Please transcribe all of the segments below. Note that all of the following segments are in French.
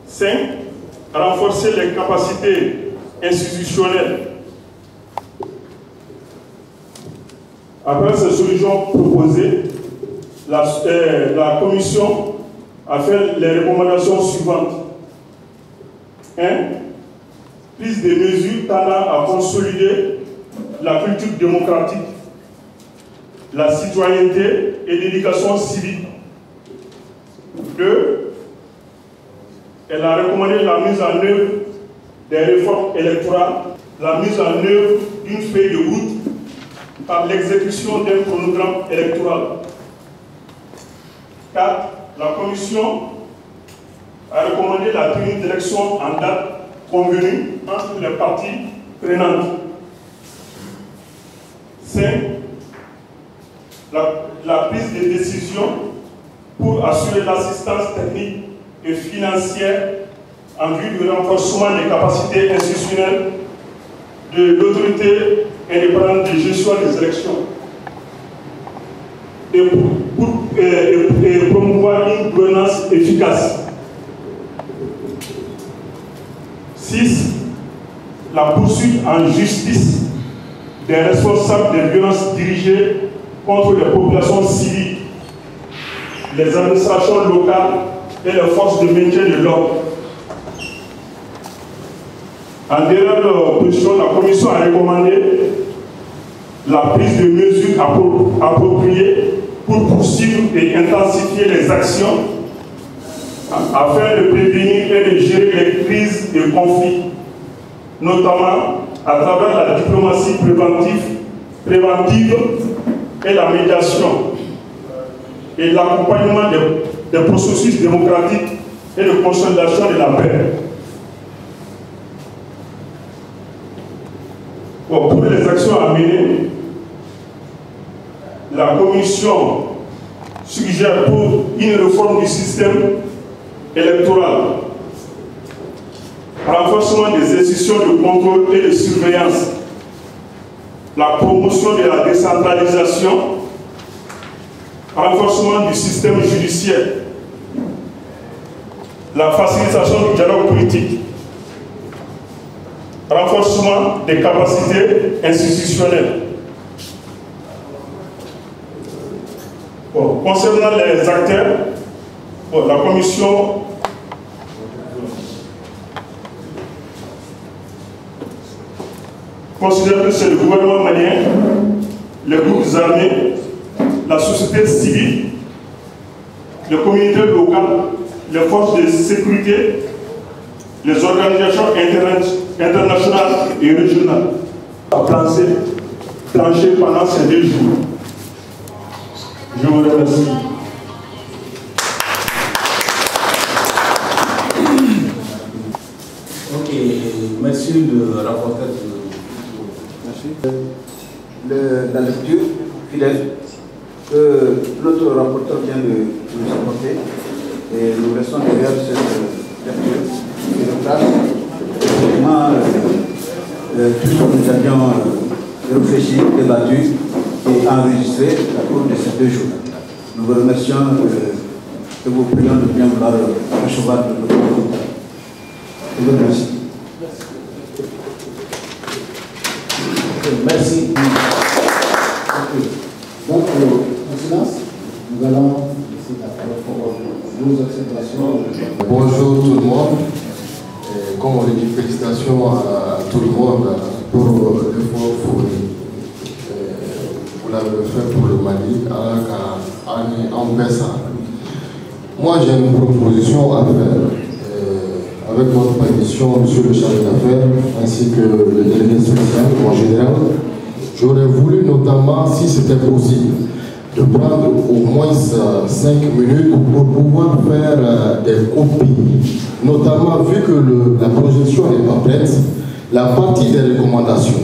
5. Renforcer les capacités institutionnelles. Après ces solutions proposées, la Commission a fait les recommandations suivantes. 1. Prise des mesures tendant à consolider la culture démocratique, la citoyenneté et l'éducation civique. 2. Elle a recommandé la mise en œuvre des réformes électorales, la mise en œuvre d'une feuille de route par l'exécution d'un chronogramme électoral. 4. La Commission a recommandé la tenue d'élections en date convenue entre les parties prenantes. 5. La prise de décision pour assurer l'assistance technique et financière en vue du renforcement des capacités institutionnelles de l'autorité indépendante de gestion des élections et promouvoir une gouvernance efficace. 6. La poursuite en justice des responsables des violences dirigées contre les populations civiles, les administrations locales et les forces de maintien de l'ordre. En dernière position, la Commission a recommandé la prise de mesures appropriées pour poursuivre et intensifier les actions afin de prévenir et de gérer les crises et conflits, notamment à travers la diplomatie préventive et la médiation et l'accompagnement des processus démocratiques et de consolidation de la paix. Bon, pour les actions à mener, la Commission suggère pour une réforme du système électoral, renforcement des institutions de contrôle et de surveillance, la promotion de la décentralisation, renforcement du système judiciaire, la facilitation du dialogue politique, renforcement des capacités institutionnelles. Bon, concernant les acteurs, bon, la Commission considère que c'est le gouvernement malien, les groupes armés, la société civile, les communautés locales, les forces de sécurité, les organisations internationales et régionales à plancher pendant ces 2 jours. Je vous remercie. Ok, merci le rapporteur. Merci. La lecture fidèle que notre rapporteur vient de nous apporter, et nous restons derrière cette lecture et de place. Effectivement, tout ce que nous avions réfléchi, débattu et enregistré à cours de ces 2 jours. Nous vous remercions et vous prions de bien vouloir recevoir de notre groupe. Je vous remercie. Merci. Donc, en silence, nous allons laisser la parole pour vos observations. Bonjour tout le monde. Et comme on le dit, félicitations à tout le monde pour l'effort fourni. Vous l'avez fait pour le Mali en baissant. Moi, j'ai une proposition à faire. Avec votre permission, monsieur le chargé d'affaires, ainsi que le délégué spécial en général, j'aurais voulu notamment, si c'était possible, de prendre au moins 5 minutes pour pouvoir faire des copies, notamment vu que la projection n'est pas prête, la partie des recommandations.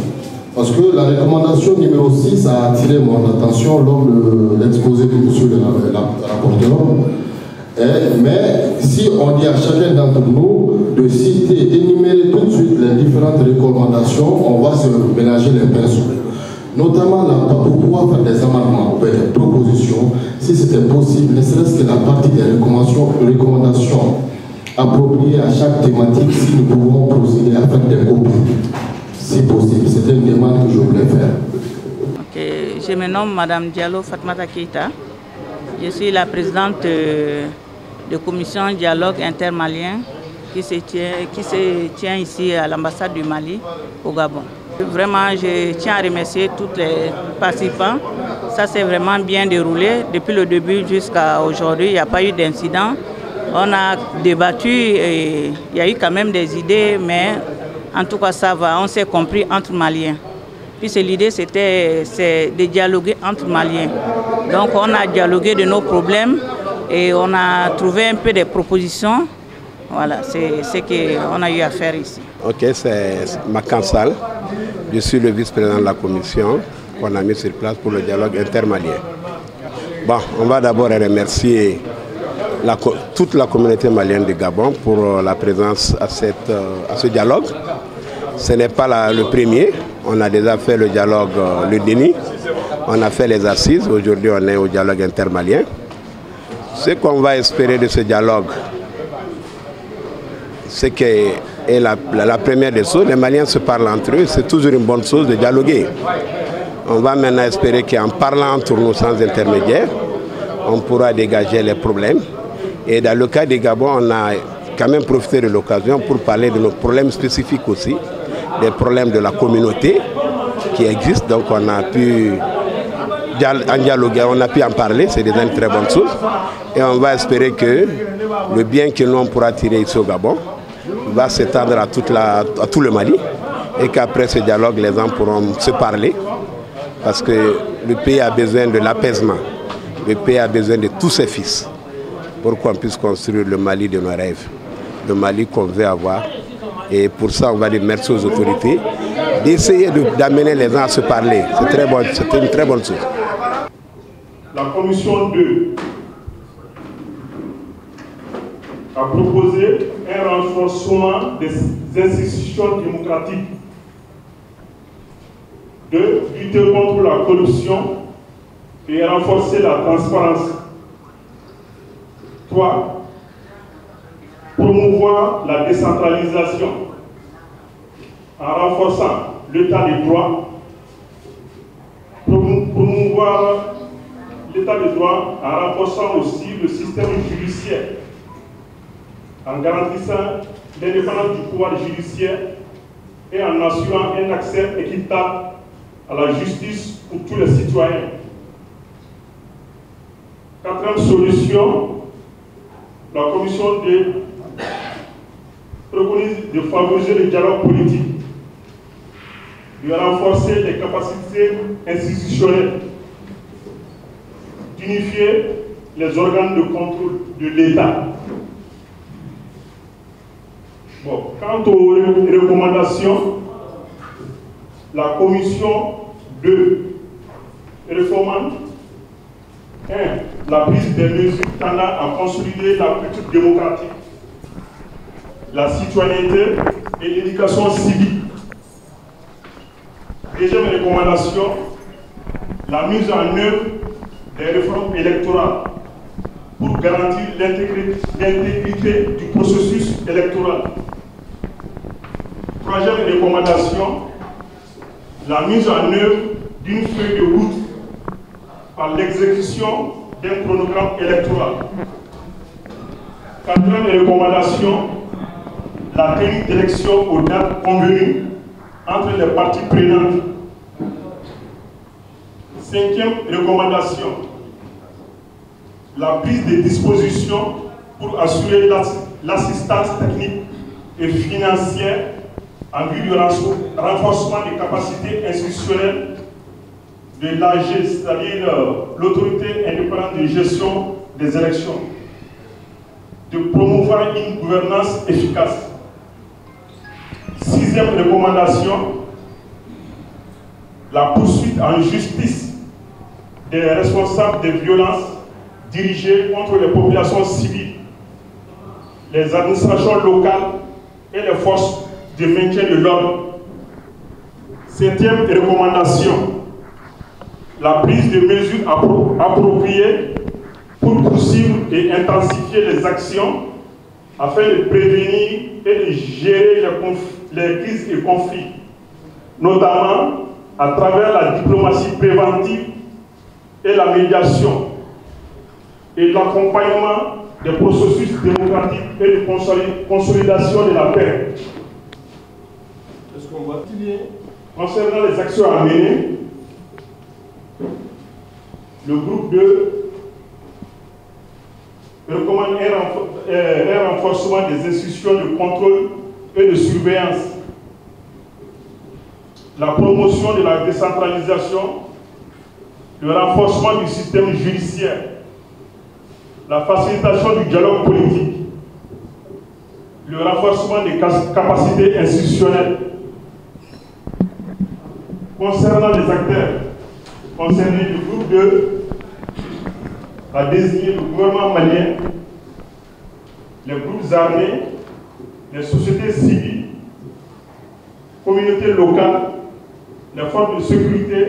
Parce que la recommandation numéro 6 a attiré mon attention lors de l'exposé de monsieur le rapporteur. Mais si on dit à chacun d'entre nous de citer, d'énumérer tout de suite les différentes recommandations, on va se mélanger les pinceaux. Notamment pour pouvoir faire des amendements ou des propositions, si c'était possible, ne serait-ce que la partie des recommandations appropriée à chaque thématique si nous pouvons procéder à faire des copies, si possible. C'est une demande que je voulais faire. Okay. Je me nomme Madame Diallo Fatmata Keita. Je suis la présidente de commission dialogue intermalien qui se tient ici à l'ambassade du Mali au Gabon. Vraiment, je tiens à remercier tous les participants. Ça s'est vraiment bien déroulé. Depuis le début jusqu'à aujourd'hui, il n'y a pas eu d'incident. On a débattu et il y a eu quand même des idées, mais en tout cas ça va, on s'est compris entre Maliens. Puis l'idée c'était de dialoguer entre Maliens. Donc on a dialogué de nos problèmes et on a trouvé un peu des propositions. Voilà, c'est ce qu'on a eu à faire ici. Ok, c'est Makan Sall. Je suis le vice-président de la commission qu'on a mis sur place pour le dialogue intermalien. Bon, on va d'abord remercier toute la communauté malienne du Gabon pour la présence à ce dialogue. Ce n'est pas le premier. On a déjà fait le dialogue le Déni. On a fait les assises. Aujourd'hui, on est au dialogue intermalien. Ce qu'on va espérer de ce dialogue, c'est que la première des choses, les Maliens se parlent entre eux. C'est toujours une bonne chose de dialoguer. On va maintenant espérer qu'en parlant entre nous sans intermédiaire, on pourra dégager les problèmes. Et dans le cas des Gabon, on a quand même profité de l'occasion pour parler de nos problèmes spécifiques aussi, des problèmes de la communauté qui existent. Donc on a pu en dialoguer, on a pu en parler, c'est déjà une très bonne chose. Et on va espérer que le bien que nous on pourra tirer ici au Gabon va s'étendre à tout le Mali et qu'après ce dialogue, les gens pourront se parler parce que le pays a besoin de l'apaisement. Le pays a besoin de tous ses fils pour qu'on puisse construire le Mali de nos rêves, le Mali qu'on veut avoir. Et pour ça, on va dire merci aux autorités d'essayer d'amener les gens à se parler. C'est une très bonne chose. La commission 2 a proposé un renforcement des institutions démocratiques, de lutter contre la corruption et renforcer la transparence. 3. Promouvoir la décentralisation en renforçant l'état de droit. Promouvoir l'état de droit en renforçant aussi le système judiciaire, en garantissant l'indépendance du pouvoir judiciaire et en assurant un accès équitable à la justice pour tous les citoyens. 4e solution, la commission préconise de favoriser le dialogue politique, de renforcer les capacités institutionnelles, d'unifier les organes de contrôle de l'État. Bon, quant aux recommandations, la commission 2 recommande 1. La prise des mesures tendant à consolider la culture démocratique, la citoyenneté et l'éducation civique. 2e recommandation, la mise en œuvre des réformes électorales pour garantir l'intégrité du processus électoral. 3e recommandation, la mise en œuvre d'une feuille de route par l'exécution d'un chronogramme électoral. 4e recommandation, la tenue d'élections aux dates convenues entre les parties prenantes. 5e recommandation, la prise de dispositions pour assurer l'assistance technique et financière en vue du renforcement des capacités institutionnelles de l'AG, c'est-à-dire l'autorité indépendante de gestion des élections, de promouvoir une gouvernance efficace. 6e recommandation, la poursuite en justice des responsables des violences dirigées contre les populations civiles, les administrations locales et les forces de maintien de l'ordre. 7e recommandation, la prise de mesures appropriées pour poursuivre et intensifier les actions afin de prévenir et de gérer les crises et conflits, notamment à travers la diplomatie préventive et la médiation et l'accompagnement des processus démocratiques et de consolidation de la paix. Est-ce qu'on va continuer? Concernant les actions à mener, le groupe 2 recommande un renforcement des institutions de contrôle et de surveillance, la promotion de la décentralisation, le renforcement du système judiciaire, la facilitation du dialogue politique, le renforcement des capacités institutionnelles. Concernant les acteurs concernés, le groupe 2 a désigné le gouvernement malien, les groupes armés, les sociétés civiles, communautés locales, les forces de sécurité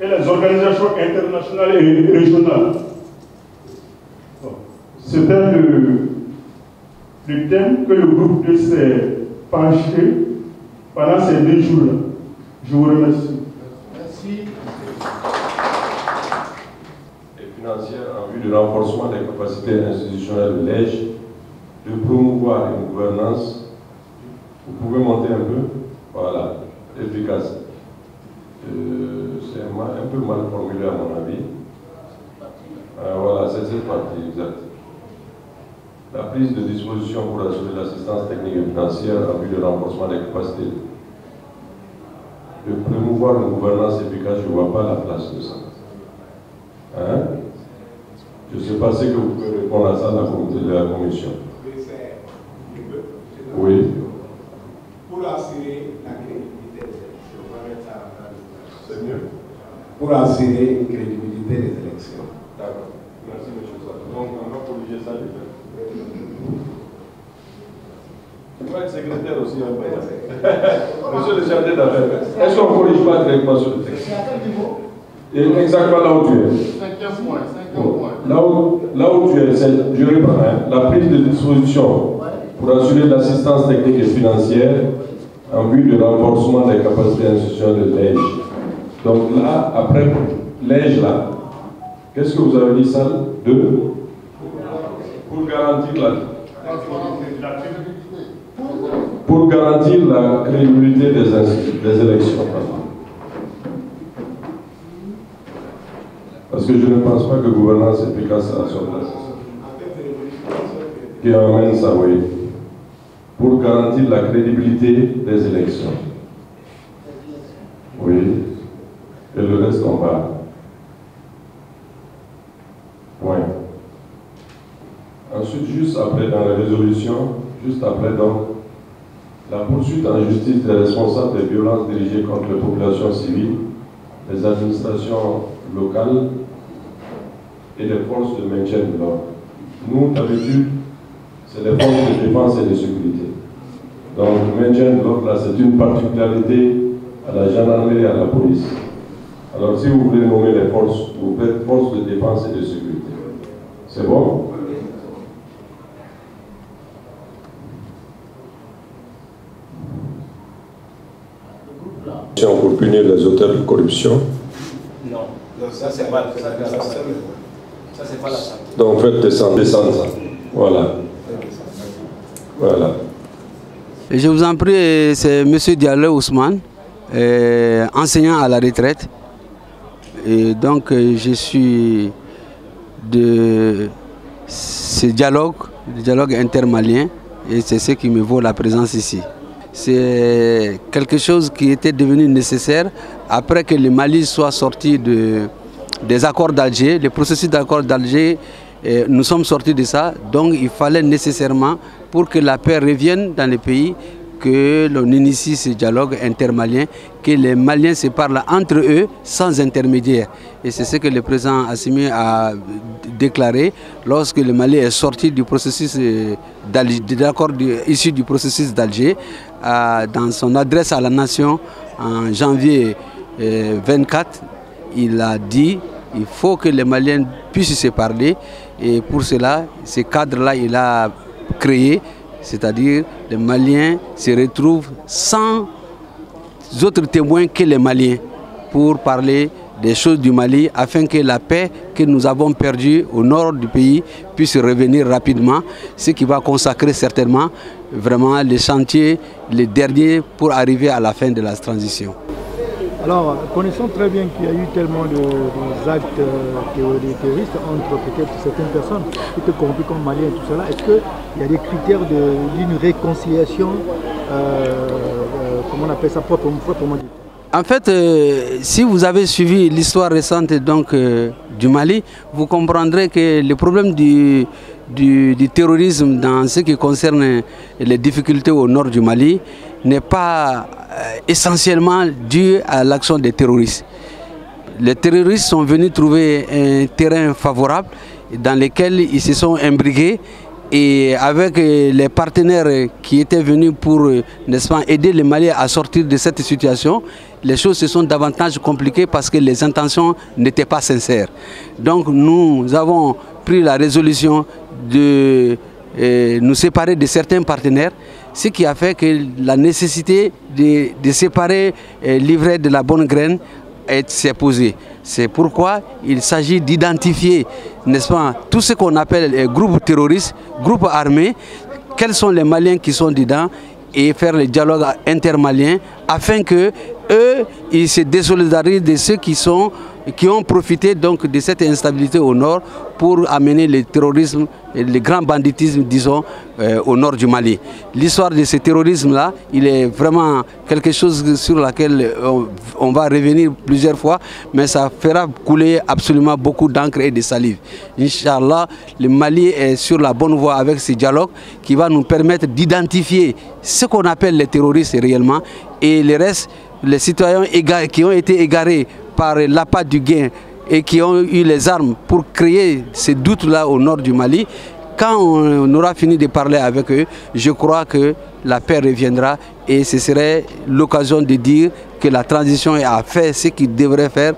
et les organisations internationales et régionales. C'était le thème que le groupe 2 s'est penché pendant ces 2 jours-là. Je vous remercie. Merci. Et financière en vue du renforcement des capacités institutionnelles de l'EJ, de promouvoir une gouvernance. Vous pouvez monter un peu? Voilà, efficace. C'est un peu mal formulé à mon avis. Voilà, c'est cette partie exacte. La prise de disposition pour assurer l'assistance technique et financière en vue du renforcement des capacités. De promouvoir une gouvernance efficace, je ne vois pas la place de ça. Hein? Je ne sais pas si que vous pouvez répondre à ça de la commission. Oui. Pour assurer la crédibilité des élections, on va mettre ça à la place. C'est mieux. Pour assurer une crédibilité des élections. D'accord. Merci, M. Sato. Donc, on va corriger ça. Il faut être secrétaire aussi un peu. Monsieur le chargé d'affaires, est-ce qu'on ne corrige pas directement sur le texte? Exactement là où tu es. 5e point. Là où tu es, je reprends, hein, la prise de disposition pour assurer l'assistance technique et financière en vue du renforcement des capacités institutionnelles de l'EJ. Donc là, après l'EJ, là, qu'est-ce que vous avez dit ça? Pour garantir la crédibilité des élections. Parce que je ne pense pas que gouvernance efficace à son place. Qui amène ça, oui. Pour garantir la crédibilité des élections. Oui. Et le reste, on va. Point. Ensuite, juste après, dans la résolution, juste après, donc, la poursuite en justice des responsables des violences dirigées contre les populations civiles, les administrations locales et les forces de maintien de l'ordre. Nous, d'habitude, c'est les forces de défense et de sécurité. Donc, le maintien de l'ordre, là, c'est une particularité à la gendarmerie et à la police. Alors, si vous voulez nommer les forces, vous faites forces de défense et de sécurité. C'est bon? Pour punir les auteurs de corruption. Non, ça c'est pas la santé. Donc faites descendre ça. Voilà. Voilà. Je vous en prie, c'est M. Diallo Ousmane, enseignant à la retraite. Et donc je suis de ce dialogue, le dialogue intermalien, et c'est ce qui me vaut la présence ici. C'est quelque chose qui était devenu nécessaire après que le Mali soit sorti des accords d'Alger, le processus d'accord d'Alger. Nous sommes sortis de ça, donc il fallait nécessairement, pour que la paix revienne dans le pays, que l'on initie ce dialogue intermalien, que les Maliens se parlent entre eux sans intermédiaire. Et c'est ce que le président Assimi a déclaré lorsque le Mali est sorti du processus d'accord issu du processus d'Alger. Dans son adresse à la nation en janvier 24, il a dit qu'il faut que les Maliens puissent se parler. Et pour cela, ce cadre-là, il a créée, c'est-à-dire les Maliens se retrouvent sans autres témoins que les Maliens pour parler des choses du Mali afin que la paix que nous avons perdue au nord du pays puisse revenir rapidement, ce qui va consacrer certainement vraiment les chantiers, les derniers pour arriver à la fin de la transition. Alors, connaissons très bien qu'il y a eu tellement d'actes terroristes entre peut-être certaines personnes qui étaient corrompues comme Maliens et tout cela. Est-ce qu'il y a des critères d'une réconciliation, comment on appelle ça, proprement dit? En fait, si vous avez suivi l'histoire récente du Mali, vous comprendrez que le problème du terrorisme dans ce qui concerne les difficultés au nord du Mali n'est pas essentiellement dû à l'action des terroristes. Les terroristes sont venus trouver un terrain favorable dans lequel ils se sont imbriqués. Et avec les partenaires qui étaient venus pour, n'est-ce pas, aider les Maliens à sortir de cette situation, les choses se sont davantage compliquées parce que les intentions n'étaient pas sincères. Donc nous avons pris la résolution de nous séparer de certains partenaires, ce qui a fait que la nécessité de séparer l'ivraie de la bonne graine s'est posée. C'est pourquoi il s'agit d'identifier, n'est-ce pas, tout ce qu'on appelle groupes terroristes, groupes armés, quels sont les Maliens qui sont dedans et faire le dialogue intermalien afin que eux, ils se désolidarisent de ceux qui ont profité donc de cette instabilité au nord pour amener le terrorisme, le grand banditisme, disons, au nord du Mali. L'histoire de ce terrorisme-là, il est vraiment quelque chose sur laquelle on va revenir plusieurs fois, mais ça fera couler absolument beaucoup d'encre et de salive. Inch'Allah, le Mali est sur la bonne voie avec ce dialogue qui va nous permettre d'identifier ce qu'on appelle les terroristes réellement et le reste, les citoyens qui ont été égarés par l'appât du gain et qui ont eu les armes pour créer ces doutes-là au nord du Mali, quand on aura fini de parler avec eux, je crois que la paix reviendra et ce serait l'occasion de dire que la transition a fait ce qu'elle devrait faire,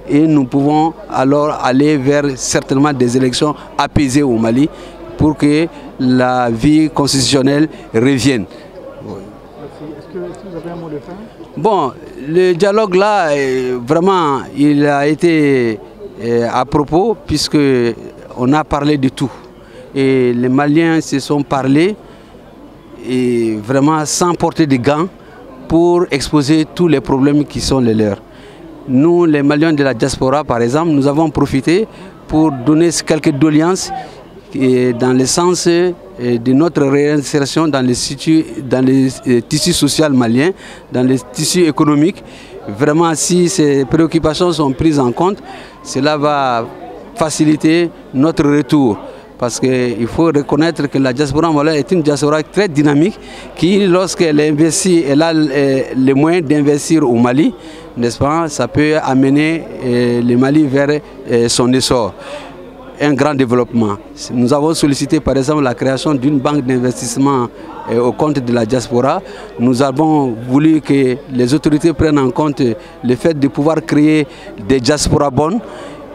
et nous pouvons alors aller vers certainement des élections apaisées au Mali pour que la vie constitutionnelle revienne. Est-ce que vous avez un mot de fin? Bon, le dialogue là, vraiment, il a été à propos puisque on a parlé de tout. Et les Maliens se sont parlé et vraiment sans porter de gants pour exposer tous les problèmes qui sont les leurs. Nous, les Maliens de la diaspora, par exemple, nous avons profité pour donner quelques doléances dans le sens de notre réinsertion dans les tissus sociaux maliens, dans les tissus économiques. Vraiment, si ces préoccupations sont prises en compte, cela va faciliter notre retour. Parce qu'il faut reconnaître que la diaspora malienne est une diaspora très dynamique qui, lorsqu'elle investit, elle a les moyens d'investir au Mali, n'est-ce pas, ça peut amener le Mali vers son essor. Un grand développement. Nous avons sollicité par exemple la création d'une banque d'investissement au compte de la diaspora. Nous avons voulu que les autorités prennent en compte le fait de pouvoir créer des diasporas bonnes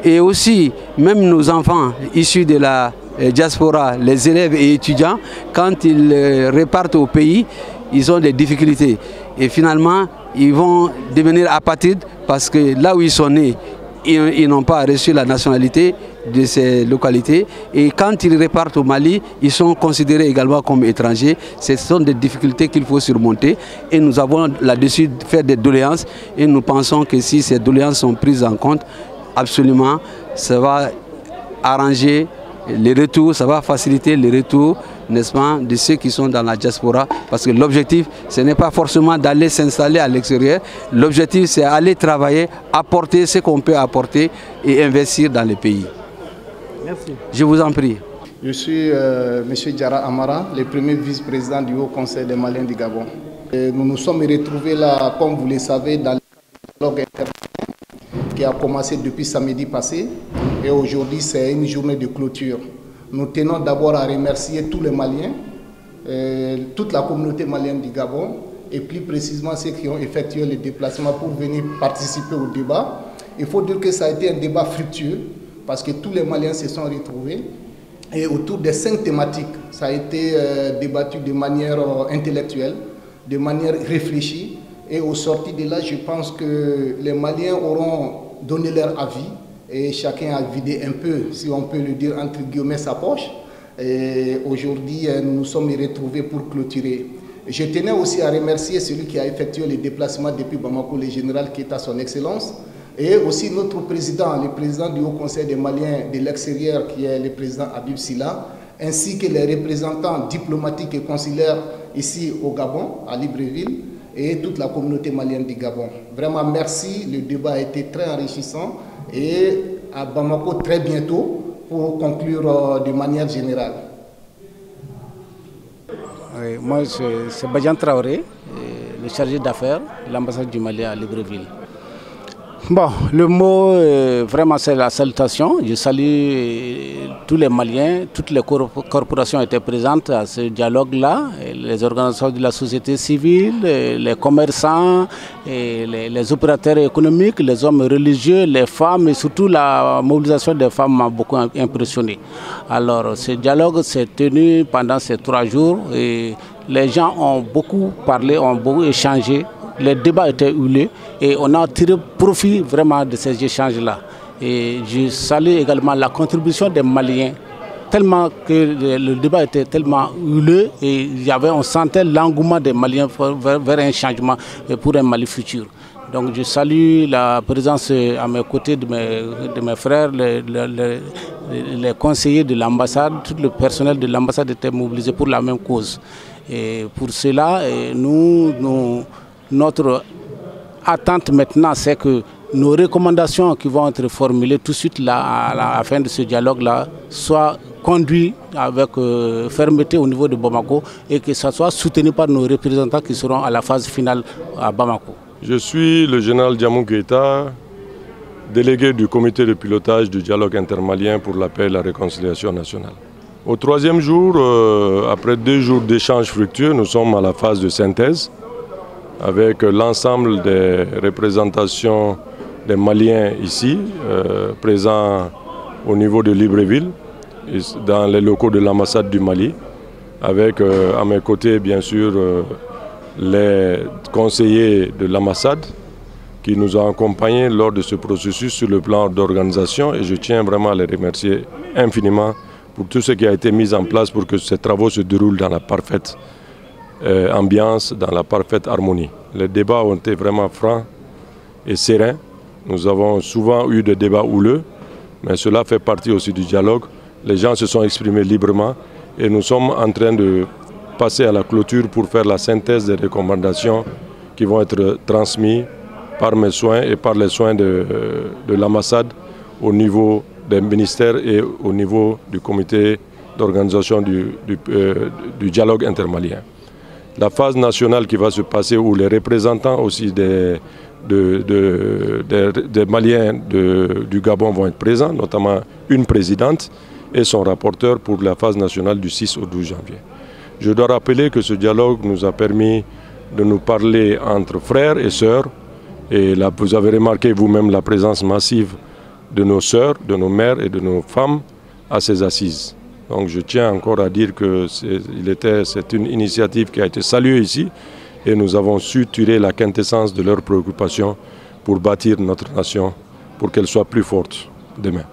et aussi même nos enfants issus de la diaspora, les élèves et étudiants, quand ils repartent au pays, ils ont des difficultés et finalement ils vont devenir apatrides parce que là où ils sont nés, ils n'ont pas reçu la nationalité de ces localités et quand ils repartent au Mali, ils sont considérés également comme étrangers. Ce sont des difficultés qu'il faut surmonter et nous avons là-dessus fait des doléances et nous pensons que si ces doléances sont prises en compte, absolument, ça va arranger les retours, ça va faciliter les retours, n'est-ce pas, de ceux qui sont dans la diaspora. Parce que l'objectif, ce n'est pas forcément d'aller s'installer à l'extérieur. L'objectif, c'est aller travailler, apporter ce qu'on peut apporter et investir dans le pays. Merci. Je vous en prie. Je suis M. Diarra Amara, le premier vice-président du Haut Conseil des Maliens du Gabon. Et nous nous sommes retrouvés là, comme vous le savez, dans le dialogue intermalien qui a commencé depuis samedi passé. Et aujourd'hui, c'est une journée de clôture. Nous tenons d'abord à remercier tous les Maliens, toute la communauté malienne du Gabon, et plus précisément ceux qui ont effectué le déplacement pour venir participer au débat. Il faut dire que ça a été un débat fructueux, parce que tous les Maliens se sont retrouvés. et autour des 5 thématiques. Ça a été débattu de manière intellectuelle, de manière réfléchie. Et au sorti de là, je pense que les Maliens auront donné leur avis et chacun a vidé un peu, si on peut le dire, entre guillemets, sa poche. Et aujourd'hui, nous nous sommes retrouvés pour clôturer. Je tenais aussi à remercier celui qui a effectué les déplacements depuis Bamako, le général Keita, son excellence, et aussi notre président, le président du Haut Conseil des Maliens de l'extérieur, qui est le président Habib Silla, ainsi que les représentants diplomatiques et consulaires ici au Gabon, à Libreville, et toute la communauté malienne du Gabon. Vraiment merci, le débat a été très enrichissant, et à Bamako très bientôt pour conclure de manière générale. Oui, moi, c'est Badian Traoré, le chargé d'affaires de l'ambassade du Mali à Libreville. Bon, le mot, vraiment, c'est la salutation. Je salue tous les Maliens, toutes les corporations étaient présentes à ce dialogue-là, les organisations de la société civile, les commerçants, les opérateurs économiques, les hommes religieux, les femmes et surtout la mobilisation des femmes m'a beaucoup impressionné. Alors, ce dialogue s'est tenu pendant ces 3 jours et les gens ont beaucoup parlé, ont beaucoup échangé. Les débats étaient houleux et on a tiré profit vraiment de ces échanges-là. Et je salue également la contribution des Maliens, tellement que le débat était tellement houleux et on sentait l'engouement des Maliens vers un changement pour un Mali futur. Donc je salue la présence à mes côtés de mes frères, les conseillers de l'ambassade, tout le personnel de l'ambassade était mobilisé pour la même cause. Et pour cela, notre attente maintenant, c'est que nos recommandations qui vont être formulées tout de suite là, à la fin de ce dialogue-là soient conduites avec fermeté au niveau de Bamako et que ça soit soutenu par nos représentants qui seront à la phase finale à Bamako. Je suis le général Diamou Keita, délégué du comité de pilotage du dialogue intermalien pour la paix et la réconciliation nationale. Au 3e jour, après 2 jours d'échanges fructueux, nous sommes à la phase de synthèse avec l'ensemble des représentations des Maliens ici, présents au niveau de Libreville, dans les locaux de l'ambassade du Mali, avec à mes côtés bien sûr les conseillers de l'ambassade qui nous ont accompagnés lors de ce processus sur le plan d'organisation et je tiens vraiment à les remercier infiniment pour tout ce qui a été mis en place pour que ces travaux se déroulent dans la parfaite ambiance, dans la parfaite harmonie. Les débats ont été vraiment francs et sereins. Nous avons souvent eu des débats houleux, mais cela fait partie aussi du dialogue. Les gens se sont exprimés librement et nous sommes en train de passer à la clôture pour faire la synthèse des recommandations qui vont être transmises par mes soins et par les soins de l'ambassade au niveau des ministères et au niveau du comité d'organisation du dialogue intermalien. La phase nationale qui va se passer où les représentants aussi des Maliens du Gabon vont être présents, notamment une présidente et son rapporteur pour la phase nationale du 6 au 12 janvier. Je dois rappeler que ce dialogue nous a permis de nous parler entre frères et sœurs et là, vous avez remarqué vous-même la présence massive de nos sœurs, de nos mères et de nos femmes à ces assises. Donc je tiens encore à dire que c'est une initiative qui a été saluée ici et nous avons su tirer la quintessence de leurs préoccupations pour bâtir notre nation, pour qu'elle soit plus forte demain.